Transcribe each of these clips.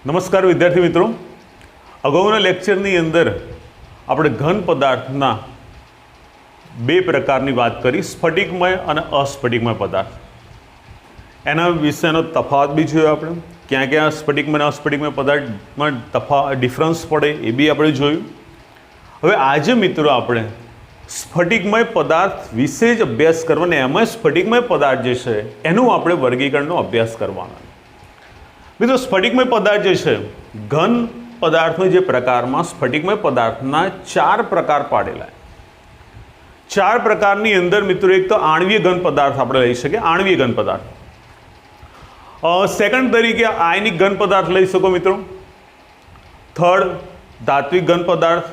નમસ્કાર વિદ્યાર્થી મિત્રો, અગાઉના લેક્ચરની અંદર આપણે ઘન પદાર્થના બે પ્રકારની વાત કરી, સ્ફટિકમય અને અસ્ફટિકમય પદાર્થ. એના વિશેનો તફાવત બી જોયો આપણે, ક્યાં ક્યાં સ્ફટિકમય અને અસ્ફટિકમય પદાર્થમાં ડિફરન્સ પડે એ બી આપણે જોયું. હવે આજે મિત્રો આપણે સ્ફટિકમય પદાર્થ વિશે જ અભ્યાસ કરવાનો, એમાં સ્ફટિકમય પદાર્થ જે છે એનું આપણે વર્ગીકરણનો અભ્યાસ કરવાનો. મિત્રો સ્ફટિકમય પદાર્થ જે છે, ઘન પદાર્થનો જે પ્રકારમાં સ્ફટિકમય પદાર્થના ચાર પ્રકાર પાડેલા. ચાર પ્રકારની અંદર મિત્રો એક તો આણ્વીય ઘન પદાર્થ આપણે લઈ શકીએ, આણ્વીય ઘન પદાર્થ. સેકન્ડ તરીકે આયનિક ઘન પદાર્થ લઈ શકો મિત્રો. થર્ડ ધાત્વિક ઘન પદાર્થ.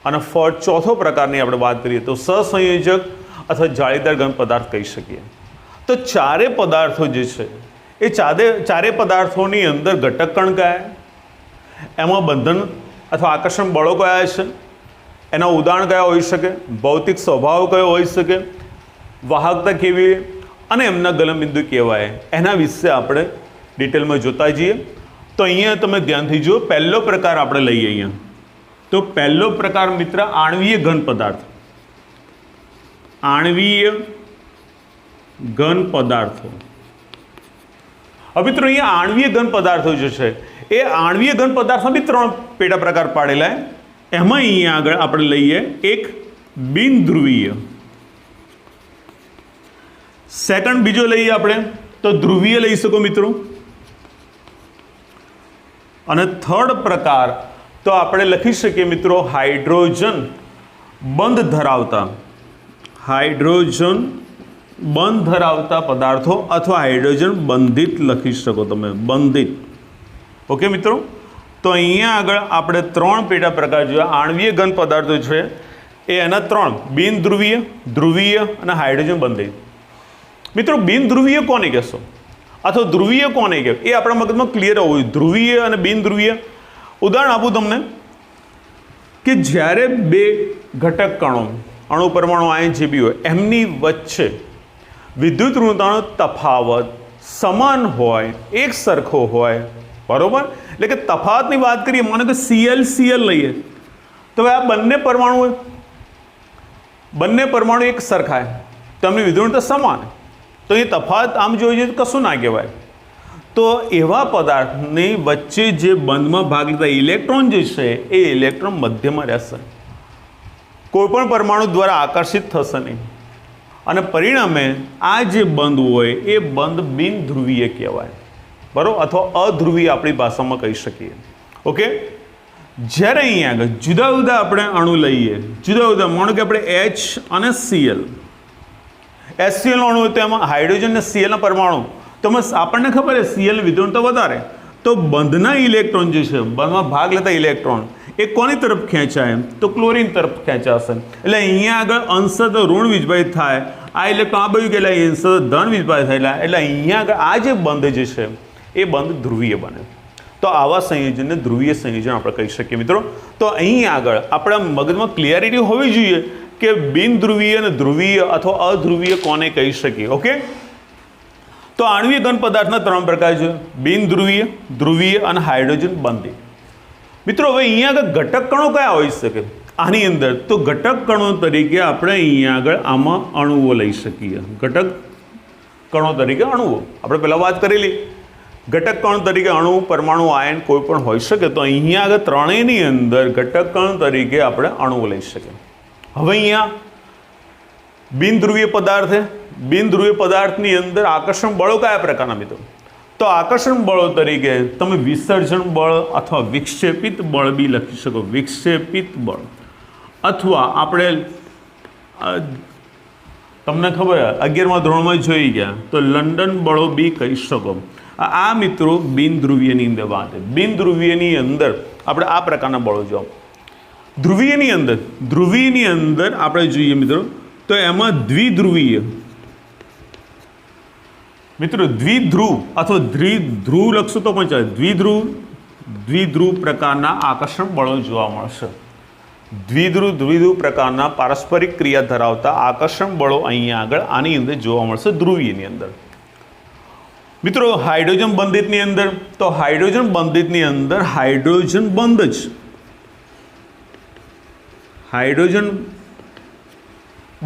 અને ફોર્થ ચોથો પ્રકારની આપણે વાત કરીએ તો સહસંયોજક અથવા જાળીદાર ઘન પદાર્થ કહી શકીએ. તો ચારે પદાર્થો જે છે એ ચારે પદાર્થોની અંદર ઘટક કણ કયા, એમાં બંધન અથવા આકર્ષણ બળો કયા છે, એના ઉદાહરણ કયા હોઈ શકે, ભૌતિક સ્વભાવ કયો હોઈ શકે, વાહકતા કેવી અને એમના ગલનબિંદુ કેવાય, એના વિશે આપણે ડિટેલમાં જોતા જઈએ. તો અહીંયા તમે ધ્યાનથી જુઓ, પહેલો પ્રકાર આપણે લઈએ અહીંયા. તો પહેલો પ્રકાર મિત્ર આણ્વીય ઘન પદાર્થ. આણ્વીય ઘન પદાર્થો. હવે મિત્રો અહીંયા આણ્વીય ઘન પદાર્થો જે છે એ આણ્વીય ઘન પદાર્થમાં બી ત્રણ પેટા પ્રકાર પાડેલા. એમાં અહીંયા આગળ આપણે લઈએ એક બિનધ્રુવીય, સેકન્ડ બીજો લઈએ આપણે તો ધ્રુવીય લઈ શકો મિત્રો, અને થર્ડ પ્રકાર તો આપણે લખી શકીએ મિત્રો હાઇડ્રોજન બંધ ધરાવતા, હાઇડ્રોજન બંધ ધરાવતા પદાર્થો અથવા હાઇડ્રોજન બંધિત લખી શકો તમે, બંધિત. ઓકે મિત્રો, તો અહીંયા આગળ આપણે ત્રણ પેટા પ્રકાર જોયા. આણ્વીય ઘન પદાર્થો છે એ એના ત્રણ: બિનધ્રુવીય, ધ્રુવીય અને હાઇડ્રોજન બંધિત. મિત્રો બિનધ્રુવીય કોને કહેશો અથવા ધ્રુવીય કોને કહે એ આપણા મગજમાં ક્લિયર હોવું જોઈએ. ધ્રુવીય અને બિનધ્રુવીય ઉદાહરણ આપું તમને કે જ્યારે બે ઘટક કણો, અણુ પરમાણુ આયન જે બી હોય, એમની વચ્ચે વિદ્યુત ઋણતાનો તફાવત સમાન હોય, એક સરખો હોય, બરોબર. એટલે કે તફાવતની વાત કરીએ, માનો કે Cl લઈએ તો આ બંને પરમાણુ એક સરખા, તેમની વિદ્યુત ઋણતા સમાન, તો એ તફાવત આમ જોઈએ તો કશું ના કહેવાય. તો એવા પદાર્થની વચ્ચે જે બંધમાં ભાગ લેતા ઇલેક્ટ્રોન જે છે એ ઇલેક્ટ્રોન મધ્યમાં રહેશે, કોઈપણ પરમાણુ દ્વારા આકર્ષિત થશે નહીં, અને પરિણામે આ જે બંધ હોય એ બંધ બિનધ્રુવીય કહેવાય, બરાબર, અથવા અધ્રુવીય આપણી ભાષામાં કહી શકીએ. ઓકે. જ્યારે અહીંયા આગળ જુદા જુદા આપણે અણુ લઈએ, જુદા જુદા, માનો કે આપણે H અને Cl, HCl નો અણુ હોય તો એમાં હાઇડ્રોજન અને Cl ના પરમાણુ, તો આપણને ખબર છે Cl વિદ્યુતતા વધારે, તો બંધના ઇલેક્ટ્રોન જે છે, બંધમાં ભાગ લેતા ઇલેક્ટ્રોન એ કોની તરફ ખેંચાય તો ક્લોરીન તરફ ખેંચાશે. એટલે અહીંયા આગળ અંશત ઋણ વિજભાય થાય, આ ઇલેક્ટ્રોન આ બાજુ ગયેલા અંશત ધન વિજભાય થયેલા, એટલે અહીંયા આગળ આ જે બંધ જે છે એ બંધ ધ્રુવીય બને. તો આવા સંયોજનને ધ્રુવીય સંયોજન આપણે કહી શકીએ મિત્રો. તો અહીં આગળ આપણા મગજમાં ક્લિયરિટી હોવી જોઈએ કે બિનધ્રુવીય અને ધ્રુવીય અથવા અધ્રુવીય કોને કહી શકીએ. ઓકે. તો આણ્વીય ઘન પદાર્થના ત્રણ પ્રકાર છે: બિનધ્રુવીય, ધ્રુવીય અને હાઇડ્રોજન બંધિત. મિત્રો હવે અહીંયા આગળ ઘટક કણો કયા હોઈ શકે આની અંદર? તો ઘટક કણો તરીકે આપણે અહીંયા આગળ આમાં અણુઓ લઈ શકીએ. ઘટક કણો તરીકે અણુઓ આપણે પહેલાં વાત કરેલી. ઘટક કણ તરીકે અણુ, પરમાણુ, આયન કોઈ પણ હોઈ શકે. તો અહીંયા આગળ ત્રણેયની અંદર ઘટક કણ તરીકે આપણે અણુઓ લઈ શકીએ. હવે અહીંયા બિનધ્રુવીય પદાર્થ, બિનધ્રુવીય પદાર્થની અંદર આકર્ષણ બળો કયા પ્રકારના મિત્રો? તો આકર્ષણ બળો તરીકે તમે વિસર્જન બળ અથવા વિક્ષેપિત બળ બી લખી શકો. વિક્ષેપિત બળ અથવા આપણે તમને ખબર 11મા ધોરણમાં જોઈ ગયા તો લંડન બળો બી કહી શકો. આ મિત્રો બિનધ્રુવીયની અંદર વાત. બિનધ્રુવીયની અંદર આપણે આ પ્રકારના બળો જોવા. ધ્રુવીયની અંદર આપણે જોઈએ મિત્રો તો એમાં દ્વિધ્રુવીય મિત્રો, દ્વિધ્રુવ અથવા દ્વિધ્રુવ લખશો તો પણ ચાલે. દ્વિધ્રુવ પ્રકારના આકર્ષણ બળો જોવા મળશે. દ્વિધ્રુવ પ્રકારના પારસ્પરિક ક્રિયા ધરાવતા આકર્ષણ બળો અહીંયા આગળ આની અંદર જોવા મળશે ધ્રુવીયની અંદર. મિત્રો હાઇડ્રોજન બંધિતની અંદર તો હાઇડ્રોજન બંધિતની અંદર હાઇડ્રોજન બંધ જ હાઇડ્રોજન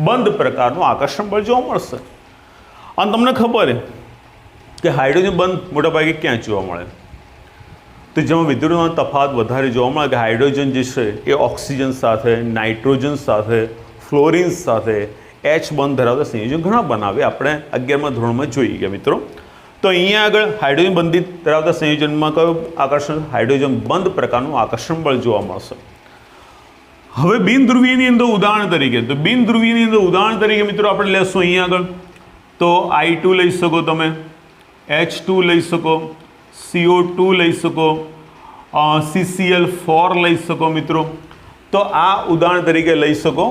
બંધ પ્રકારનું આકર્ષણ બળ જોવા મળશે. અને તમને ખબર કે હાઇડ્રોજન બંધ મોટાભાગે ક્યાં જોવા મળે? તો જેમાં વિદ્યુતનો તફાવત વધારે જોવા મળે કે હાઇડ્રોજન જે છે એ ઓક્સિજન સાથે, નાઇટ્રોજન સાથે, ફ્લોરિન સાથે એચ બંધ ધરાવતા સંયોજન ઘણા બનાવે. આપણે 11મા ધોરણમાં જોઈ ગયા મિત્રો. તો અહીંયા આગળ હાઇડ્રોજન બંધિત ધરાવતા સંયોજનમાં કયું આકર્ષણ? હાઇડ્રોજન બંધ પ્રકારનું આકર્ષણ બળ જોવા મળશે. હવે બિનધ્રુવીયની અંદર ઉદાહરણ તરીકે તો બિનધ્રુવીયની અંદર ઉદાહરણ તરીકે મિત્રો આપણે લેશું અહીંયા આગળ તો I2 લઈ શકો, તમે H2 લઈ શકો, CO2 લઈ શકો, CCl4 લઈ શકો મિત્રો. તો આ ઉદાહરણ તરીકે લઈ શકો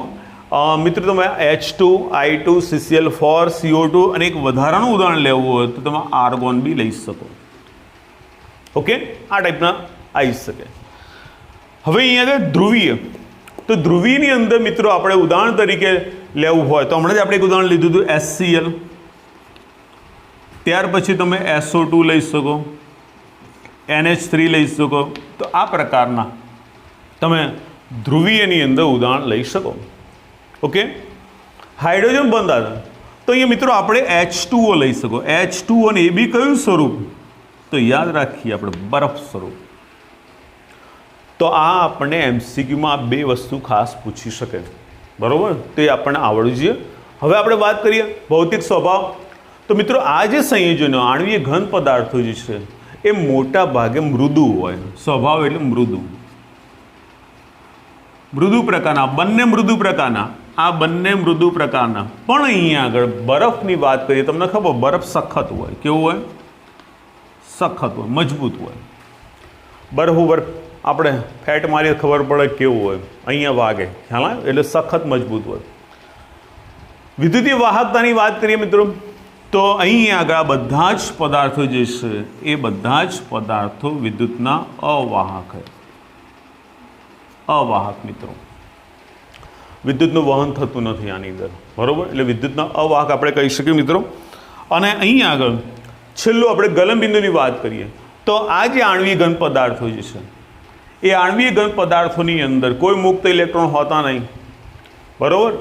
મિત્રો. તમે H2, I2, CCl4, CO2 અને એક વધારાનું ઉદાહરણ લેવું હોય તો તમે આર્ગોન બી લઈ શકો. ઓકે, આ ટાઈપના આવી શકે. હવે અહીંયા આગળ ધ્રુવીય તો ધ્રુવીની અંદર મિત્રો આપણે ઉદાહરણ તરીકે લેવું હોય તો હમણાં જ આપણે એક ઉદાહરણ લીધું હતું HCl. ત્યાર પછી તમે SO2 લઈ શકો, NH3 લઈ શકો. તો આ પ્રકારના તમે ધ્રુવીયની અંદર ઉદાહરણ લઈ શકો. ઓકે, હાઇડ્રોજન બંધ આવે તો અહીંયા મિત્રો આપણે H2O લઈ શકો. H2O અને એ બી કયું સ્વરૂપ? તો યાદ રાખીએ આપણે બરફ સ્વરૂપ. તો આ આપણને MCQમાં બે વસ્તુ ખાસ પૂછી શકે, બરાબર? તો એ આપણને આવડવું જોઈએ. હવે આપણે વાત કરીએ ભૌતિક સ્વભાવ. તો મિત્રો આ જે સંયોજનો આણ્વીય ઘન પદાર્થો જે છે એ મોટા ભાગે મૃદુ હોય. સ્વભાવ એટલે મૃદુ, મૃદુ પ્રકારના, બંને મૃદુ પ્રકારના, આ બંને મૃદુ પ્રકારના. પણ અહીંયા આગળ બરફની વાત કરીએ, તમને ખબર બરફ સખત હોય. કેવું હોય? સખત હોય, મજબૂત હોય. બરફ ઉપર આપણે ફેટ મારીએ ખબર પડે કેવું હોય, અહીંયા વાગે, ખ્યાલ આવે? એટલે સખત મજબૂત હોય. વિદ્યુતીય વાહકતાની વાત કરીએ મિત્રો તો અહીં આગળ આ બધા જ પદાર્થો જે છે એ બધા જ પદાર્થો વિદ્યુતના અવાહક છે. અવાહક મિત્રો, વિદ્યુતનું વહન થતું નથી આની અંદર, બરાબર? એટલે વિદ્યુતના અવાહક આપણે કહી શકીએ મિત્રો. અને અહીં આગળ છેલ્લું આપણે ગલનબિંદુની વાત કરીએ તો આ જે આણ્વીય ઘન પદાર્થો જે છે એ આણ્વીય ઘન પદાર્થોની અંદર કોઈ મુક્ત ઇલેક્ટ્રોન હોતા નહીં, બરાબર?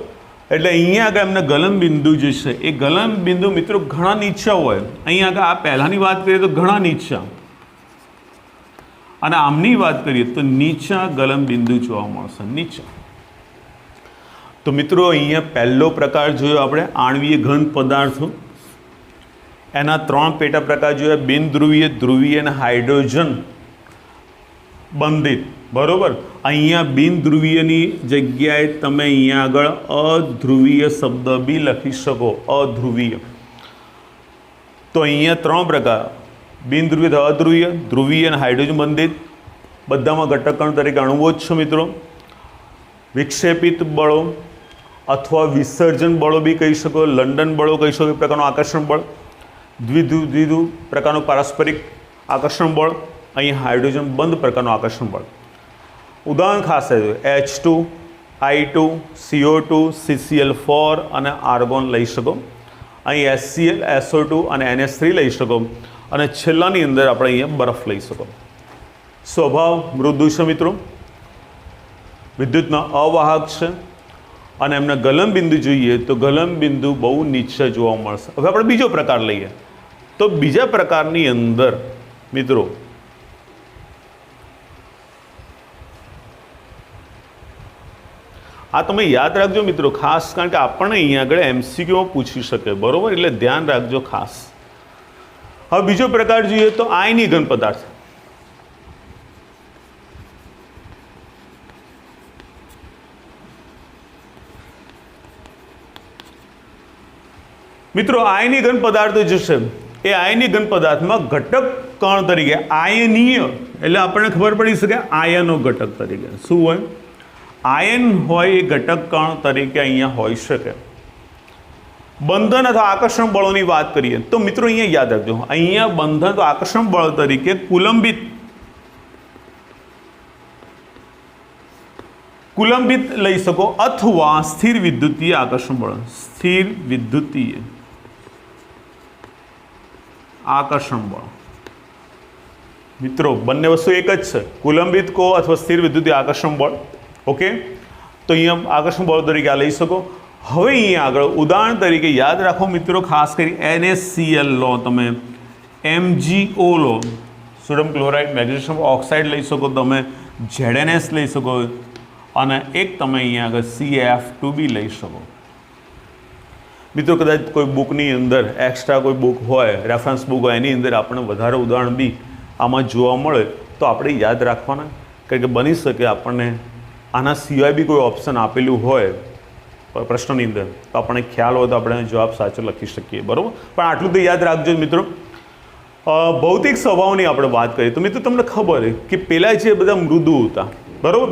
એટલે અહીંયા આગળ એમને ગલનબિંદુ જે છે એ ગલનબિંદુ મિત્રો ઘણા નીચા હોય. અહીંયા આગળ આ પહેલાંની વાત કરીએ તો ઘણા નીચા, અને આમની વાત કરીએ તો નીચા ગલનબિંદુ જોવા મળશે, નીચા. તો મિત્રો અહીંયા પહેલો પ્રકાર જોયો આપણે આણ્વીય ઘન પદાર્થો. એના 3 પેટા પ્રકાર જોયા: બિનધ્રુવીય, ધ્રુવીય અને હાઇડ્રોજન બંધિત, બરોબર? અહીંયા બિનધ્રુવીયની જગ્યાએ તમે અહીંયા આગળ અધ્રુવીય શબ્દ બી લખી શકો, અધ્રુવીય. તો અહીંયા 3 પ્રકાર: બિનધ્રુવીય, અધ્રુવીય, ધ્રુવીય અને હાઇડ્રોજન બંધિત. બધામાં ઘટકકણ તરીકે અણુઓ જ છે મિત્રો. વિક્ષેપિત બળો અથવા વિસર્જન બળો બી કહી શકો, લંડન બળો કહી શકો, એ પ્રકારનું આકર્ષણ બળ. દ્વિધ્રુવ પ્રકારનું પારસ્પરિક આકર્ષણ બળ. અહીં હાઇડ્રોજન બંધ પ્રકારનું આકર્ષણ બળ. ઉદાહરણ ખાસ છે H2, I2, CO2, CCl4 અને આર્ગોન લઈ શકો. અહીં HCl, SO2 અને NH3 લઈ શકો. અને છેલ્લાની અંદર આપણે અહીંયા બરફ લઈ શકો. સ્વભાવ મૃદુ છે મિત્રો, વિદ્યુતના અવાહક છે, અને એમને ગલનબિંદુ જોઈએ તો ગલનબિંદુ બહુ નીચે જોવા મળશે. હવે આપણે બીજો પ્રકાર લઈએ તો બીજા પ્રકારની અંદર મિત્રો આ તમે યાદ રાખજો મિત્રો ખાસ, કારણ કે આપણને અહીંયા આગળ MCQમાં પૂછી શકે, બરોબર? એટલે ધ્યાન રાખજો ખાસ. હવે બીજો પ્રકાર જોઈએ તો આયનીય ઘન પદાર્થ. મિત્રો આયનીય ઘન પદાર્થો જે છે એ આયનીય ઘન પદાર્થમાં ઘટક કણ તરીકે આયનીય, એટલે આપણને ખબર પડી શકે આયનો ઘટક તરીકે શું હોય? આયન હોય એ ઘટક કણ તરીકે અહીંયા હોઈ શકે. બંધન અથવા આકર્ષણ બળોની વાત કરીએ તો મિત્રો અહીંયા યાદ રાખજો, અહીંયા બંધન અથવા આકર્ષણ બળ તરીકે કુલંબિત લઈ શકો, અથવા સ્થિર વિદ્યુતીય આકર્ષણ બળ. સ્થિર વિદ્યુતીય આકર્ષણ બળ। મિત્રો બંને વસ્તુ એક જ છે, કુલંબિત કહો અથવા સ્થિર વિદ્યુતીય આકર્ષણ બળ। ઓકે, તો અહીંયા આકર્ષણ બળ તરીકે આ લઈ શકો। હવે અહીંયા આગળ ઉદાહરણ તરીકે યાદ રાખો મિત્રો, ખાસ કરી NaCl લો, તમે MgO લો, સોડિયમ ક્લોરાઇડ મેગ્નેશિયમ ઓક્સાઇડ લઈ શકો, તમે ZnS લઈ શકો, અને એક તમે અહીંયા આગળ CF2b લઈ શકો। મિત્રો કદાચ કોઈ બુકની અંદર એક્સ્ટ્રા કોઈ બુક હોય, રેફરન્સ બુક હોય, એની અંદર આપણને વધારે ઉદાહરણ બી આમાં જોવા મળે તો આપણે યાદ રાખવાના, કારણ કે બની શકે આપણને આના સિવાય બી કોઈ ઓપ્શન આપેલું હોય પ્રશ્નની અંદર તો આપણને ખ્યાલ હોય તો આપણે જવાબ સાચો લખી શકીએ, બરાબર। પણ આટલું તો યાદ રાખજો મિત્રો। ભૌતિક સ્વભાવની આપણે વાત કરીએ તો મિત્રો તમને ખબર કે પહેલાં જે બધા મૃદુ હતા, બરાબર,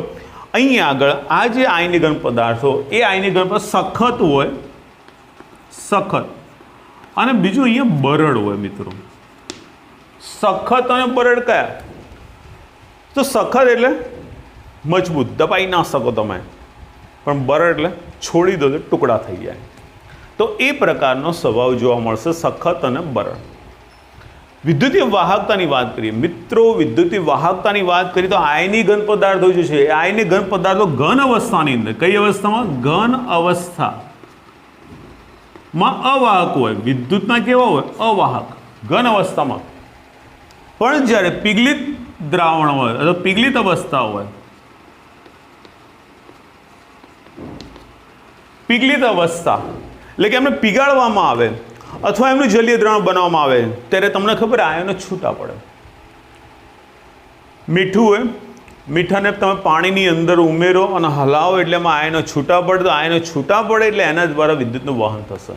અહીંયા આગળ આ જે આયનીઘન પદાર્થો એ આયનીઘન પર સખત હોય, સખત, અને બીજું અહીંયા બરડ હોય મિત્રો। સખત અને બરડ કયા? તો સખત એટલે મજબૂત, દબાઈ ના શકો તમે, પણ બરડ એટલે છોડી દો તો ટુકડા થઈ જાય। તો એ પ્રકારનો સ્વભાવ જોવા મળશે સખત અને બરડ। વિદ્યુતીય વાહકતાની વાત કરીએ મિત્રો, વિદ્યુતીય વાહકતાની વાત કરીએ તો આયની ઘન પદાર્થો જે છે, આયની ઘન પદાર્થો ઘન અવસ્થાની અંદર, કઈ અવસ્થામાં? ઘન અવસ્થામાં અવાહક હોય, વિદ્યુતના કેવા હોય? અવાહક, ઘન અવસ્થામાં। પણ જ્યારે પીગલિત દ્રાવણ હોય અથવા પીગલિત અવસ્થા હોય, પીગલિત અવસ્થા એટલે કે એમને પીગાળવામાં આવે અથવા એમનું જલીય દ્રાવણ બનાવવામાં આવે ત્યારે તમને ખબર આયનો છૂટા પડે। મીઠું હોય, મીઠાને તમે પાણીની અંદર ઉમેરો અને હલાવો એટલે એમાં આયનો છૂટા પડે, તો આયનો છૂટા પડે એટલે એના દ્વારા વિદ્યુતનું વહન થશે।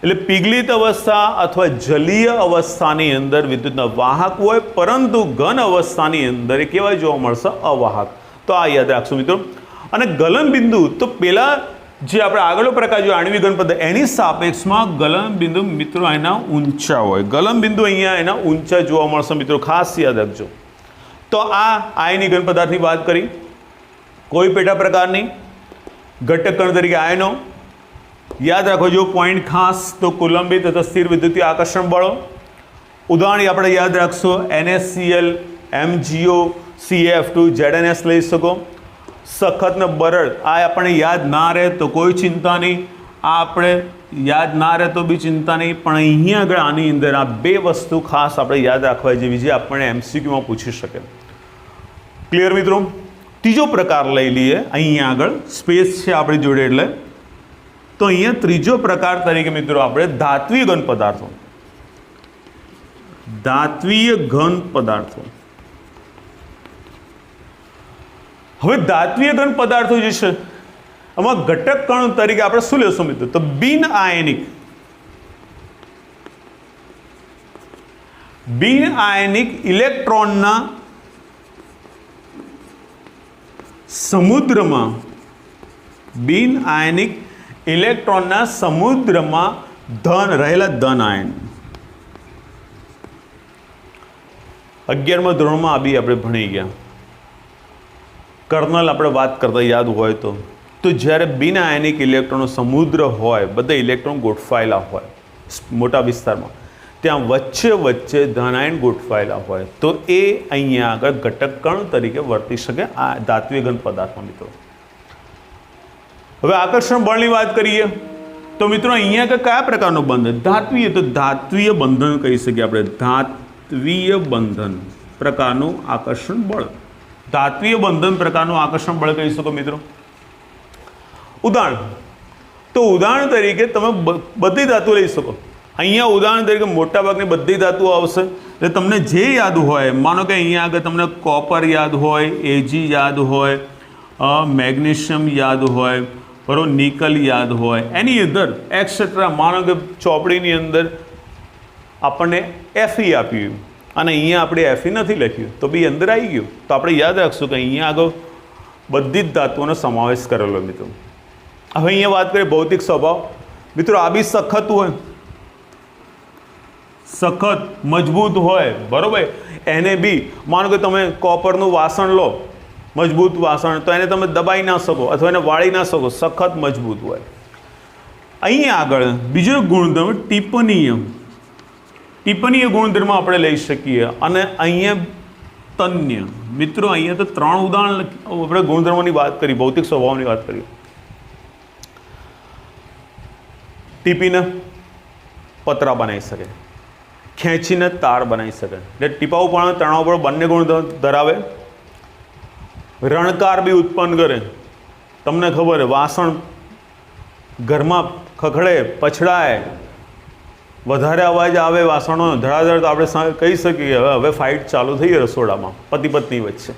એટલે પીગલિત અવસ્થા અથવા જલીય અવસ્થાની અંદર વિદ્યુતના વાહક હોય, પરંતુ ઘન અવસ્થાની અંદર એ કેવા જોવા મળશે? અવાહક। તો આ યાદ રાખશું મિત્રો। અને ગલન બિંદુ તો પેલા જે આપણે આગળનો પ્રકાર જો આણ્વિક ઘન પદાર્થ એની સાપેક્ષમાં ગલન બિંદુ મિત્રો એના ઊંચા હોય, ગલન બિંદુ અહીંયા એના ઊંચા જોવા મળશે મિત્રો, ખાસ યાદ રાખજો। તો આ આયની ઘન પદાર્થની વાત કરી, કોઈ પેટા પ્રકારની ઘટક કણ તરીકે આયનો યાદ રાખો જો પોઈન્ટ ખાસ, તો કુલંબિત અથવા સ્થિર વિદ્યુતીય આકર્ષણ બળો। ઉદાહરણ આપણે યાદ રાખશો NaCl, MgO, CF2, ZnS લઈ શકો। સખત ને બરડ આ આપણને યાદ ના રહે તો કોઈ ચિંતા નહીં, આ આપણે યાદ ના રહે તો બી ચિંતા નહીં, પણ અહીંયા આગળ આની અંદર આ બે વસ્તુ ખાસ આપણે યાદ રાખવા જેવી જે આપણને MCQમાં પૂછી શકે। ક્લિયર મિત્રો? ત્રીજો પ્રકાર લઈ લઈએ, અહીંયા આગળ સ્પેસ છે આપણી જોડે, એટલે તો અહીંયા ત્રીજો પ્રકાર તરીકે મિત્રો આપણે ધાત્વીય ઘન પદાર્થો, ધાત્વીય ઘન પદાર્થો। હવે ધાત્વીય ઘન પદાર્થો જે છે આમાં ઘટક કણ તરીકે આપણે શું લેશું મિત્રો? તો બિન આયનિક ઇલેક્ટ્રોનના સમુદ્રમાં, બિન આયનિક ઇલેક્ટ્રોનના સમુદ્રમાં રહેલા ધન આયન। 11મા ધોરણમાં આ બી આપણે ભણી ગયા। કર્નલ આપણે વાત કરતા યાદ હોય તો જ્યારે બિન આયનિક ઇલેક્ટ્રોનનો સમુદ્ર હોય, બધા ઇલેક્ટ્રોન ગોઠવાયેલા હોય મોટા વિસ્તારમાં, ત્યાં વચ્ચે વચ્ચે ધન આયન ગોઠવાયેલા હોય, તો એ અહીંયા આગળ ઘટક કણ તરીકે વર્તી શકે આ ધાત્વીય ઘન પદાર્થમાં મિત્રો। હવે આકર્ષણ બળની વાત કરીએ તો મિત્રો અહીંયા આગળ કયા પ્રકારનો બંધન? ધાત્વીય, તો ધાત્વીય બંધન કહી શકીએ આપણે, ધાત્વીય બંધન પ્રકારનું આકર્ષણ બળ, ધાત્વીય બંધન પ્રકારનું આકર્ષણ બળ કહી શકો મિત્રો। ઉદાહરણ, તો ઉદાહરણ તરીકે તમે બધી ધાતુ લઈ શકો। અહીંયા ઉદાહરણ તરીકે મોટાભાગની બધી ધાતુઓ આવશે, એટલે તમને જે યાદ હોય, માનો કે અહીંયા આગળ તમને કોપર યાદ હોય, Ag યાદ હોય, મેગ્નેશિયમ યાદ હોય, બરાબર, નિકલ યાદ હોય, એની અંદર એક્સેટ્રા, માનો કે ચોપડીની અંદર આપણને Fe આપ્યું અને અહીંયા આપણે Fe નથી લખ્યું તો બી અંદર આવી ગયું, તો આપણે યાદ રાખશું કે અહીંયા આગળ બધી જ ધાતુઓનો સમાવેશ કરેલો મિત્રો। હવે અહીંયા વાત કરીએ ભૌતિક સ્વભાવ મિત્રો, આ બી સખત હોય, સખત મજબૂત હોય, બરાબર। એને બી માનો કે તમે કોપરનું વાસણ લો, મજબૂત વાસણ, તો એને તમે દબાઈ ના શકો અથવા એને વાળી ના શકો, સખત મજબૂત હોય। અહીંયા આગળ બીજો ગુણધર્મ ટિપ્પણીય, ટિપ્પણીય ગુણધર્મ આપણે લઈ શકીએ. અને અહીંયા તન્ય મિત્રો, અહીંયા તો 3 ઉદાહરણ આપણે ગુણધર્મોની વાત કરી, ભૌતિક સ્વભાવની વાત કરી. ટીપીને પતરા બનાવી શકે, ખેંચીને તાર બનાવી શકે. એટલે ટીપાઉ પણ તણાવ પર બંને ગુણ ધરાવે. રણકાર બી ઉત્પન્ન કરે. તમને ખબર છે, વાસણ ઘરમાં ખખડે, પછડાય, વધારે અવાજ આવે વાસણો ધડાધડ, તો આપણે કહી શકીએ હવે ફાઇટ ચાલુ થઈ રસોડામાં પતિ પત્ની વચ્ચે.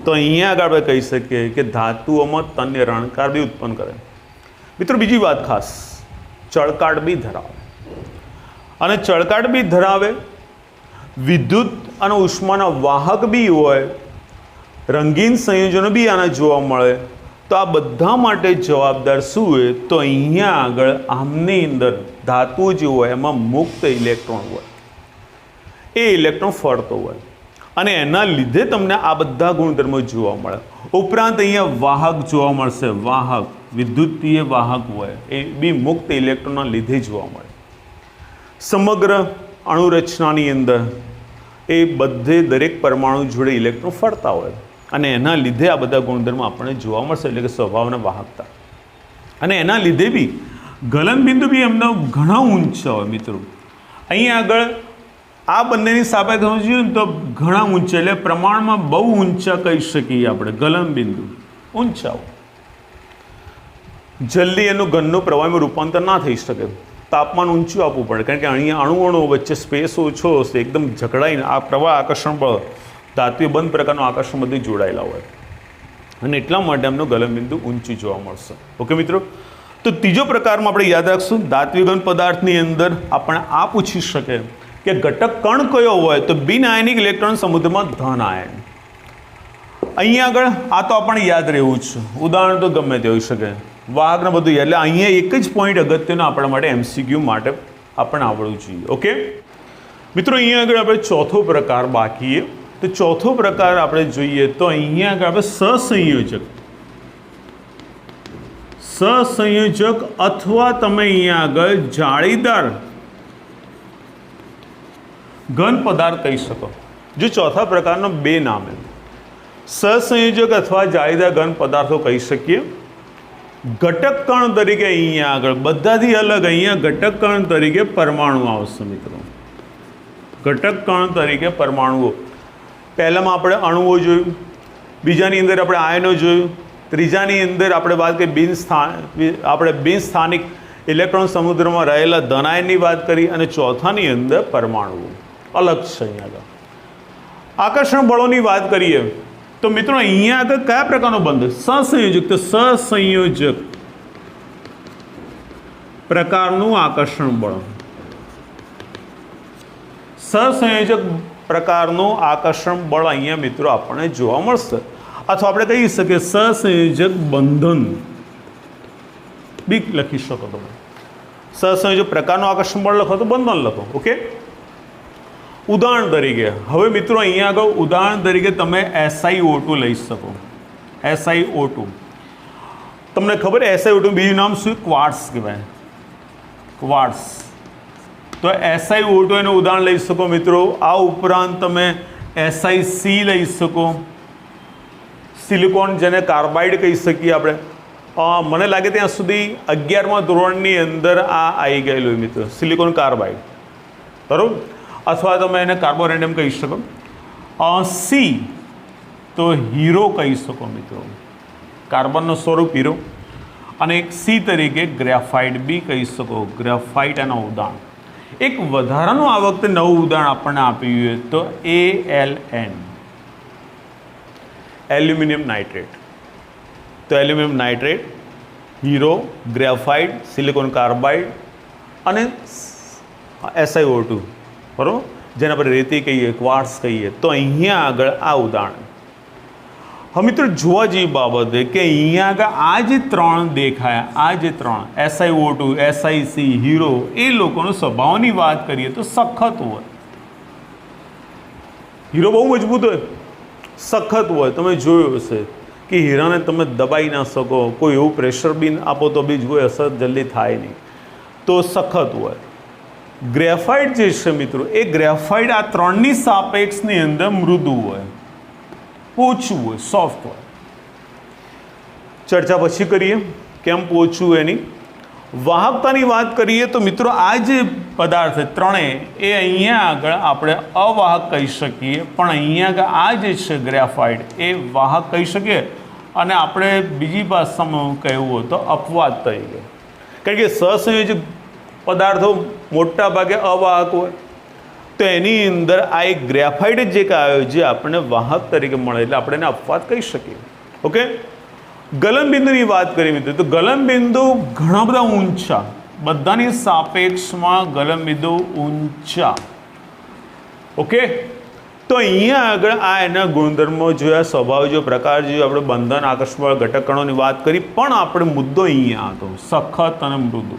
તો અહીંયા આગળ આપણે કહી શકીએ કે ધાતુઓમાં તન્ય રણકાર બી ઉત્પન્ન કરે. મિત્રો બીજી વાત ખાસ, ચળકાટ બી ધરાવે. અને ચળકાટ બી ધરાવે, વિદ્યુત અને ઉષ્માના વાહક બી હોય, રંગીન સંયોજનો બી આના જોવા મળે. તો આ બધા માટે જવાબદાર શું હોય? તો અહીંયા આગળ આમની અંદર ધાતુ જે હોય એમાં મુક્ત ઇલેક્ટ્રોન હોય, એ ઇલેક્ટ્રોન ફરતો હોય, અને એના લીધે તમને આ બધા ગુણધર્મો જોવા મળે. ઉપરાંત અહીંયા વાહક જોવા મળશે, વાહક વિદ્યુતીય વાહક હોય, એ બી મુક્ત ઇલેક્ટ્રોનના લીધે જોવા મળે. સમગ્ર અણુરચનાની અંદર એ બધે દરેક પરમાણુ જોડે ઇલેક્ટ્રોન ફરતા હોય, અને એના લીધે આ બધા ગુણધર્મો આપણને જોવા મળશે, એટલે કે સ્વભાવના વાહકતા. અને એના લીધે બી ગલનબિંદુ બી એમના ઘણા ઊંચા હોય. મિત્રો અહીંયા આગળ આ બંનેની સાપેક્ષ સમજીએ ને તો ઘણા ઊંચા, એટલે પ્રમાણમાં બહુ ઊંચા કહી શકીએ આપણે. ગલનબિંદુ ઊંચા હોય, જલ્દી એનું ઘનનું પ્રવાહીમાં રૂપાંતર ના થઈ શકે. તાપમાન ઊંચું આપવું પડે, કારણ કે અહીંયા અણુઓનો વચ્ચે સ્પેસ ઓછો હશે, એકદમ જકડાઈને આ પ્રવાહ આકર્ષણ બળ, ધાતુએ બંધ પ્રકારનું આકર્ષણ બધું જોડાયેલા હોય, અને એટલા માટે એમનું ગલનબિંદુ ઊંચું જોવા મળશે. ઓકે મિત્રો, તો ત્રીજો પ્રકારમાં આપણે યાદ રાખશું, ધાત્વિક ઘન પદાર્થની અંદર આપણે આ પૂછી શકે કે ઘટક કણ કયો હોય? તો બિન આયનિક ઇલેક્ટ્રોન સમુદ્રમાં ધન આયન. અહીંયા આગળ આ તો આપણને યાદ રહેવું છે, ઉદાહરણ તો ગમે તે હોઈ શકે, વાહકને બધું. એટલે અહીંયા એક જ પોઈન્ટ અગત્યનો આપણા માટે એમસીક્યુ માટે આપણને આવડવું જોઈએ. ઓકે મિત્રો, અહીંયા આગળ આપણે ચોથો પ્રકાર બાકી. તો ચોથો પ્રકાર આપણે જોઈએ તો અહીંયા આગળ આપણે સહસંયોજક અથવા તમે અહીંયા આગળ જાળીદાર ઘન પદાર્થ કહી શકો. જો ચોથા પ્રકારનો બે નામ છે, સહસંયોજક અથવા જાળીદાર ઘન પદાર્થો કહી શકીએ. ઘટક કણ તરીકે અહીંયા આગળ બધાથી અલગ અહીંયા ઘટક કણ તરીકે પરમાણુ આવશે. મિત્રો ઘટક કણ તરીકે પરમાણુઓ, પહેલામાં આપણે અણુઓ જોયું, બીજાની અંદર આપણે આયનો જોયું, ત્રીજાની અંદર આપણે વાત કરી બિન સ્થાનિક ઇલેક્ટ્રોન સમુદ્રમાં રહેલા ધન આયનની વાત કરી, અને ચોથાની અંદર પરમાણુઓ અલગ છે. અહીંયા આગળ આકર્ષણ બળોની વાત કરીએ તો મિત્રો અહીંયા આગળ કયા પ્રકારનો બંધ? સહસંયોજક. તો સહસંયોજક પ્રકારનું આકર્ષણ બળ, સહસંયોજક પ્રકારનું આકર્ષણ બળ અહીંયા મિત્રો આપણને જોવા મળશે. અથવા આપણે કહી શકીએ સહસંયોજક બંધન બી લખી શકો તમે. સહસંયોજક પ્રકારનું આકર્ષણ બળ લખો તો બંધન લખો. ઓકે, ઉદાહરણ તરીકે હવે મિત્રો અહીંયા આગળ ઉદાહરણ તરીકે તમે SiO2 લઈ શકો. SiO2 તમને ખબર, SiO2 બીજું નામ શું? ક્વાર્ટસ કહેવાય, ક્વાર્ટસ. તો SiO2 એનું ઉદાહરણ લઈ શકો મિત્રો. આ ઉપરાંત તમે SiC લઈ શકો, સિલિકોન જેને કાર્બાઇડ કહી શકીએ આપણે. મને લાગે ત્યાં સુધી 11મા ધોરણની અંદર આ આવી ગયેલું મિત્રો, સિલિકોન કાર્બાઇડ, બરાબર. અથવા તમે એને કાર્બોરેડિયમ કહી શકો. સી તો હીરો કહી શકો મિત્રો, કાર્બનનો સ્વરૂપ હીરો. અને એક સી તરીકે ગ્રેફાઇટ બી કહી શકો, ગ્રેફાઇટ એના ઉદાહરણ. એક વધારાનું આ વખતે નવું ઉદાહરણ આપણને આપ્યું હોય તો ALN, એલ્યુમિનિયમ નાઇટ્રેટ. તો aluminium nitrate, hero, graphite, silicon carbide અને SiO2, બરાબર, જેના પર રેતી કહીએ, ક્વાર્ટસ કહીએ. તો અહીંયા આગળ આ ઉદાહરણ. હવે મિત્રો જોવા જેવી બાબત છે કે અહીંયા આગળ આ જે ત્રણ દેખાય, આ જે ત્રણ SiO2, SiC, હીરો, એ લોકોનો સ્વભાવની વાત કરીએ તો સખત હોય. હીરો બહુ મજબૂત હોય, સખત હોય. તમે જોયું હશે કે હીરાને તમે દબાઈ ના શકો, કોઈ એવું પ્રેશર બી આપો તો બી કોઈ અસર જલ્દી થાય નહીં. તો સખત હોય. ગ્રેફાઇટ જે છે મિત્રો, એ ગ્રેફાઇટ આ ત્રણની સાપેક્ષની અંદર મૃદુ હોય, પોચું હોય, સોફ્ટ હોય. ચર્ચા પછી કરીએ કેમ પોચું એની. વાહકતાની વાત કરીએ તો મિત્રો આ જે પદાર્થ ત્રણેય એ અહીંયા આગળ આપણે અવાહક કહી શકીએ, પણ અહીંયા આગળ આ જે છે ગ્રેફાઇટ એ વાહક કહી શકીએ, અને આપણે બીજી ભાષામાં કહેવું હોય તો અપવાદ તરીકે. કારણ કે સહસંયોજક પદાર્થો મોટા ભાગે અવાહક હોય, તો એની અંદર આ એક ગ્રેફાઇટ જે આવ્યો જે આપણને વાહક તરીકે મળે, એટલે આપણે એને અપવાદ કહી શકીએ. ઓકે. ગલનબિંદુની વાત કરીએ મિત્રો, તો ગલનબિંદુ ઘણા બધા ઊંચા, બધાની સાપેક્ષમાં ગલનબિંદુ ઊંચા. ઓકે. તો અહીંયા આગળ આ એના ગુણધર્મો જોયા, સ્વભાવ જો, પ્રકાર જો, આપણે બંધન, આકર્ષણ, ઘટકણોની વાત કરી, પણ આપણે મુદ્દો અહીંયા હતો સખત અને મૃદુ,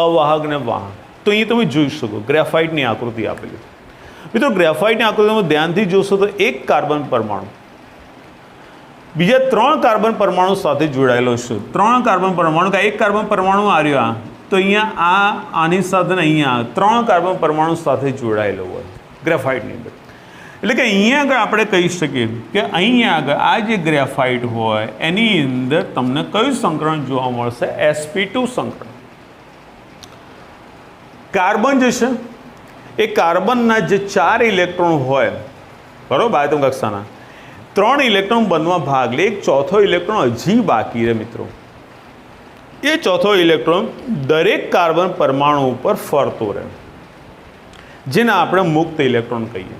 અવાહક ને વાહક. તો અહીંયા તમે જોઈ શકો ગ્રેફાઇટની આકૃતિ આપેલી. મિત્રો ગ્રેફાઇટની આકૃતિમાં ધ્યાનથી જોશો તો એક કાર્બન પરમાણુ બીજા 3 કાર્બન પરમાણુ સાથે જોડાયેલો છે. 3 કાર્બન પરમાણુ, એક કાર્બન પરમાણુ આવ્યો આ, તો અહીંયા આની સાથે અહીંયા 3 કાર્બન પરમાણુ સાથે જોડાયેલો હોય ગ્રેફાઇટની અંદર. એટલે કે અહીંયા આગળ આપણે કહી શકીએ કે અહીંયા આગળ આ જે ગ્રેફાઇટ હોય એની અંદર તમને કયું સંકરણ જોવા મળશે? sp2 સંકરણ. કાર્બન જે છે એ કાર્બનના જે 4 ઇલેક્ટ્રોન હોય, બરાબર, આયતમ કક્ષાના 3 ઇલેક્ટ્રોન બનવા ભાગ લે, એક ચોથો ઇલેક્ટ્રોન હજી બાકી રહે મિત્રો. એ ચોથો ઇલેક્ટ્રોન દરેક કાર્બન પરમાણુ ઉપર ફરતો રહે, જેને આપણે મુક્ત ઇલેક્ટ્રોન કહીએ.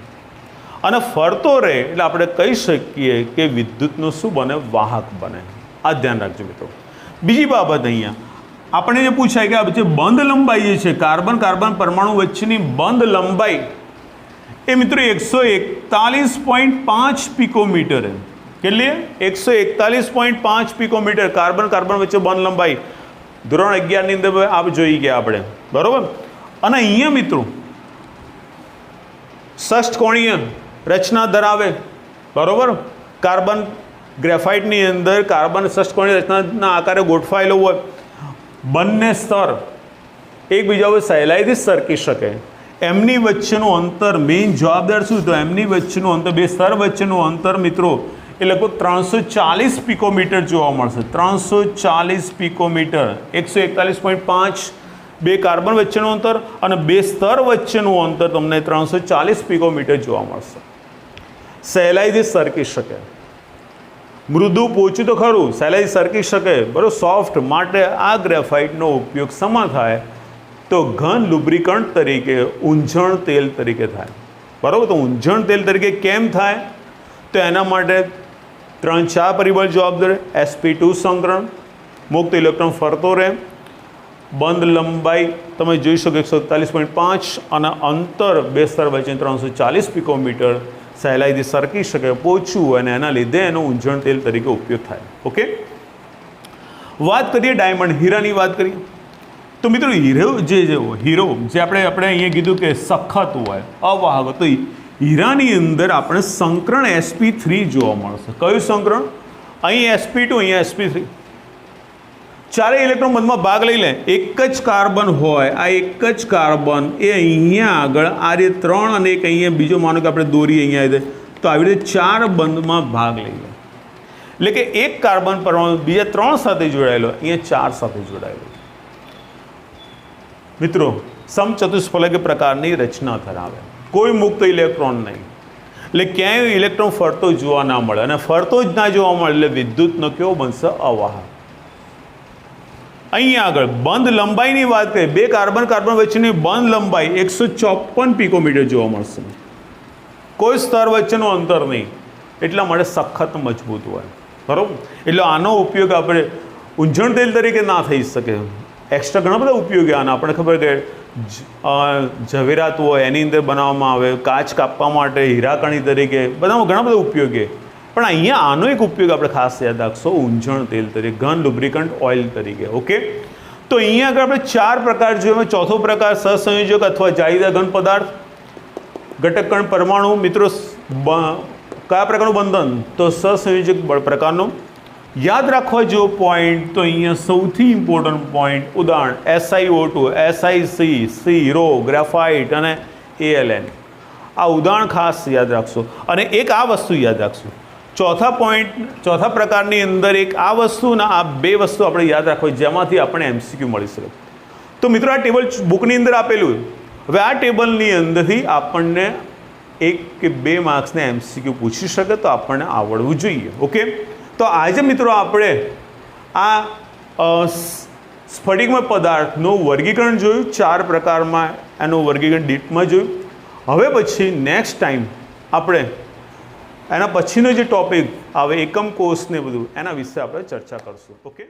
અને ફરતો રહે એટલે આપણે કહી શકીએ કે વિદ્યુતનો શું બને? વાહક બને. આ ધ્યાન રાખજો મિત્રો. બીજી બાબત અહીંયા આપણે જે પૂછાય કે આ જે બંધ લંબાઈ જે છે કાર્બન કાર્બન પરમાણુ વચ્ચેની બંધ લંબાઈ એ મિત્રો 141.5 પિકોમીટર. કેટલી? 141.5 પિકોમીટર કાર્બન કાર્બન વચ્ચે બંધ લંબાઈ. ધોરણ 11 ની અંદર આપ જોઈ ગયા આપણે, બરોબર. અને અહીંયા મિત્રો ષષ્ઠકોણીય રચના ધરાવે, બરોબર. કાર્બન ગ્રેફાઇટની અંદર કાર્બન ષષ્ઠકોણીય રચનાના આકારે ગોઠવાયેલો હોય. બંને સ્તર એકબીજા ઉપર સહેલાઈથી સરકી શકે. એમની વચ્ચેનું અંતર મેઇન જવાબદાર શું? તો એમની વચ્ચેનું અંતર, બે સ્તર વચ્ચેનું અંતર મિત્રો એ લગભગ 340 પિકોમીટર જોવા મળશે. 340 પિકોમીટર. 141.5 બે કાર્બન વચ્ચેનું અંતર અને બે સ્તર વચ્ચેનું અંતર તમને 340 પિકોમીટર જોવા મળશે. સહેલાઈથી સરકી શકે. મૃદુ પોચું તો ખરું, સહેલાઈથી સરકી શકે, બરાબર, સોફ્ટ. માટે આ ગ્રેફાઇટનો ઉપયોગ શેમાં થાય? તો ઘન લુબ્રિકન્ટ તરીકે, ઊંઝણ તેલ તરીકે થાય, બરાબર. તો ઊંઝણ તેલ તરીકે કેમ થાય? તો એના માટે 3-4 પરિબળ જવાબદાર. sp2 સંકરણ, મુક્ત ઇલેક્ટ્રોન ફરતો રહે, બંધ લંબાઈ તમે જોઈ શકો 141.5 અને અંતર બે સ્તર વચ્ચે 340 પિકોમીટર, સહેલાઈથી સરકી શકે, પોચું, અને એના લીધે એનો ઊંઝણ તેલ તરીકે ઉપયોગ થાય. ઓકે. વાત કરીએ ડાયમંડ, હીરાની વાત કરીએ તો મિત્રો હીરો જે આપણે અહીંયા કીધું કે સખત હોય, અવાહક, તો હીરાની અંદર આપણે સંકરણ sp3 જોવા મળશે. કયું સંકરણ? અહીં sp2, અહીંયા sp3. ચારેય ઇલેક્ટ્રોન બંધમાં ભાગ લઈ લે. એક જ કાર્બન હોય, આ એક જ કાર્બન એ અહીંયા આગળ આ રીતે 3 અને એક અહીંયા બીજો, માનો કે આપણે દોરી અહીંયા આવી દે તો આવી રીતે 4 બંધમાં ભાગ લઈ લે. એટલે કે એક કાર્બન પરમાણુ બીજા 3 સાથે જોડાયેલો, અહીંયા 4 સાથે જોડાયેલો. મિત્રો સમચતુષ્ફલક પ્રકારની રચના ધરાવે, કોઈ મુક્ત ઇલેક્ટ્રોન નહીં. એટલે ક્યાંય ઇલેક્ટ્રોન ફરતો જોવા ના મળે, અને ફરતો જ ના જોવા મળે એટલે વિદ્યુતનો કેવો બનશે? અવાહક. અહીંયા આગળ બંધ લંબાઈની વાત કરીએ, બે કાર્બન કાર્બન વચ્ચેની બંધ લંબાઈ 154 પિકોમીટર જોવા મળશે. કોઈ સ્તર વચ્ચેનું અંતર નહીં, એટલા માટે સખત મજબૂત હોય, બરાબર. એટલે આનો ઉપયોગ આપણે ઊંઝણ તેલ તરીકે ના થઈ શકે. એક્સ્ટ્રા ઘણા બધા ઉપયોગી આના આપણે ખબર કે ઝવેરાત હોય એની અંદર બનાવવામાં આવે, કાચ કાપવા માટે હીરાકણી તરીકે, બધામાં ઘણા બધા ઉપયોગી. પણ અહીંયા આનો એક ઉપયોગ આપણે ખાસ યાદ રાખશો, ઊંઝણ તેલ તરીકે, ઘન લુબ્રિકન્ટ ઓઇલ તરીકે. ઓકે. તો અહીંયા આગળ આપણે 4 પ્રકાર જોયો. ચોથો પ્રકાર સહસંયોજક અથવા જાળીદાર ઘન પદાર્થ, ઘટકકણ પરમાણુ. મિત્રો કયા પ્રકારનું બંધન? તો સહસંયોજક પ્રકારનું. યાદ રાખવા જેવો પોઈન્ટ તો અહીંયા સૌથી ઇમ્પોર્ટન્ટ પોઈન્ટ ઉદાહરણ SiO2, SiC, સીરો, ગ્રેફાઇટ અને ALN. આ ઉદાહરણ ખાસ યાદ રાખશો. અને એક આ વસ્તુ યાદ રાખશો. ચોથા પ્રકારની અંદર એક આ વસ્તુ ને આ બે વસ્તુ આપણે યાદ રાખવી જેમાંથી આપણે MCQ મળી શકે. તો મિત્રો આ ટેબલ બુકની અંદર આપેલું. હવે આ ટેબલની અંદરથી આપણને 1 કે 2 માર્ક્સને MCQ પૂછી શકે તો આપણને આવડવું જોઈએ. ઓકે, તો આજે મિત્રો આપણે આ સ્ફટિકમય પદાર્થનું વર્ગીકરણ જોયું. 4 પ્રકારમાં એનું વર્ગીકરણ ડીપમાં જોયું. હવે પછી નેક્સ્ટ ટાઈમ આપણે એના પછીનો જે ટોપિક આવે એકમ કોષ ને બધું એના વિશે આપણે ચર્ચા કરશું. ઓકે.